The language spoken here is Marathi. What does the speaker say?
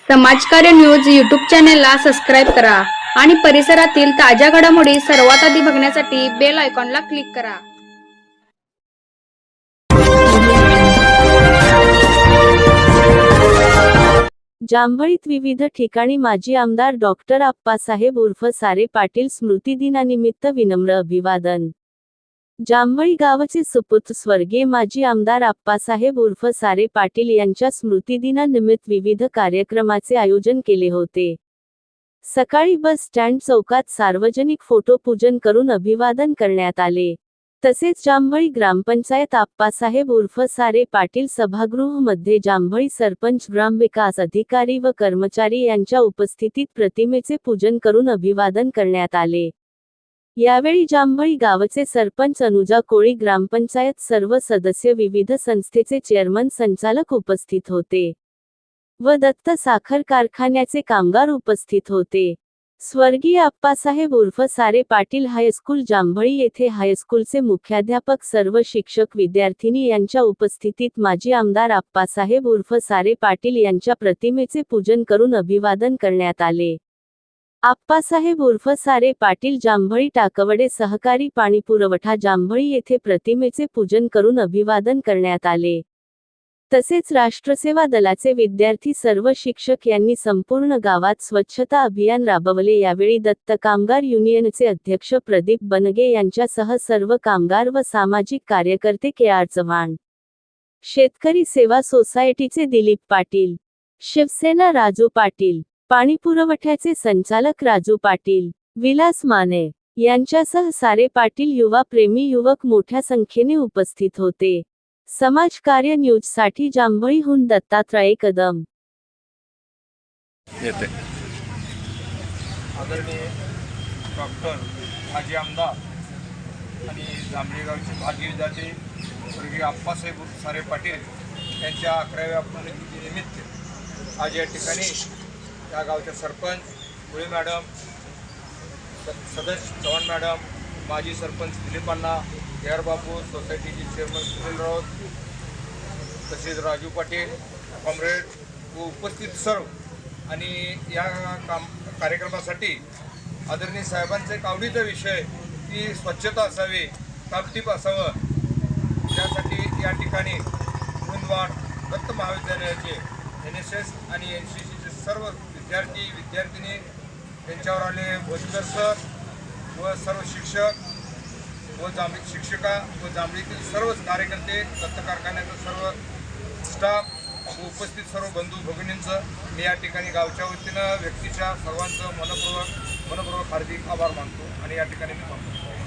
समाजकार्य न्यूज यूट्यूब चॅनेलला सबस्क्राईब करा आणि परिसरातील ताज्या घडामोडी सर्वात आधी बघण्यासाठी बेल आयकॉनला क्लिक करा। जांभळीत विविध ठिकाणी माजी आमदार डॉक्टर आप्पासाहेब उर्फ सारे पाटील स्मृतिदिनानिमित्त विनम्र अभिवादन। जांभळी गावचे सुपुत्र स्वर्गीय माजी आमदार आप्पासाहेब उर्फ सारे पाटील यांच्या स्मृतिदिनानिमित्त विविध कार्यक्रमाचे आयोजन केले होते। सकाळी बस स्टँड चौकात सार्वजनिक फोटो पूजन करून अभिवादन करण्यात आले। तसेच जांभळी ग्रामपंचायत आप्पासाहेब उर्फ सारे पाटील सभागृह मध्ये जांभळी सरपंच ग्रामविकास अधिकारी व कर्मचारी यांच्या उपस्थितीत प्रतिमेचे पूजन करून अभिवादन करण्यात आले। यावेळी जांभळी गावचे सरपंच अनुजा कोळी, ग्रामपंचायत सर्व सदस्य, विविध संस्थेचे चेअरमन, संचालक उपस्थित होते व दत्त साखर कारखान्याचे कामगार उपस्थित होते। स्वर्गीय आप्पासाहेब उर्फ सारे पाटील हायस्कूल जांभळी येथे हायस्कूलचे मुख्याध्यापक, सर्व शिक्षक, विद्यार्थिनी यांच्या उपस्थितीत माजी आमदार आप्पासाहेब उर्फ सारे पाटील यांच्या प्रतिमेचे पूजन करून अभिवादन करण्यात आले। आप्पासाहेब उर्फ सारे पाटील जांभळी टाकवडे सहकारी पाणीपुरवठा जांभळी येथे प्रतिमेचे पूजन करून अभिवादन करण्यात आले। तसेच राष्ट्रसेवा दलाचे विद्यार्थी, सर्व शिक्षक यांनी संपूर्ण गावात स्वच्छता अभियान राबवले। यावेळी दत्त कामगार युनियनचे अध्यक्ष प्रदीप बनगे यांच्यासह सर्व कामगार व सामाजिक कार्यकर्ते के.आर. चव्हाण, शेतकरी सेवा सोसायटीचे दिलीप पाटील, शिवसेना राजू पाटील, पाणीपुरवठ्याचे संचालक राजू पाटील, विलास माने यांच्यासह सारे पाटील युवा प्रेमी युवक मोठ्या संख्येने उपस्थित होते। समाजकार्य न्यूजसाठी जांभळीहून दत्तात्रय कदम। आदरणीय डॉक्टर माजी आमदार आणि जांभळी गावचे भाग्य विधाते स्वर्गीय आप्पासाहेब सारे पाटील यांच्या 11व्या पुण्यतिथीनिमित्त आज या ठिकाणी या गावचे सरपंच मुळे मॅडम, सदस्य चव्हाण मॅडम, माजी सरपंच दिलीप अण्णा, के.आर. बापू, सोसायटीचे चेअरमन सुनील राऊत, तसेच राजू पाटील, कॉम्रेड व उपस्थित सर्व आणि या कार्यक्रमासाठी आदरणीय साहेबांचा एक आवडीचा विषय की स्वच्छता असावी, टापटीप असावं, त्यासाठी या ठिकाणी मुरुंदवाड दत्त महाविद्यालयाचे NSS आणि NCCचे सर्व विद्यार्थी विद्यार्थिनी यांच्यावर आले, भोजकर सर व सर्व शिक्षक व शिक्षिका व जांभळीतील सर्वच कार्यकर्ते, दत्त कारखान्याचा सर्व स्टाफ व उपस्थित सर्व बंधू भगिनींचं मी या ठिकाणी गावच्या वतीनं व्यक्तीच्या सर्वांचं मनपूर्वक हार्दिक आभार मानतो आणि या ठिकाणी मी मानतो।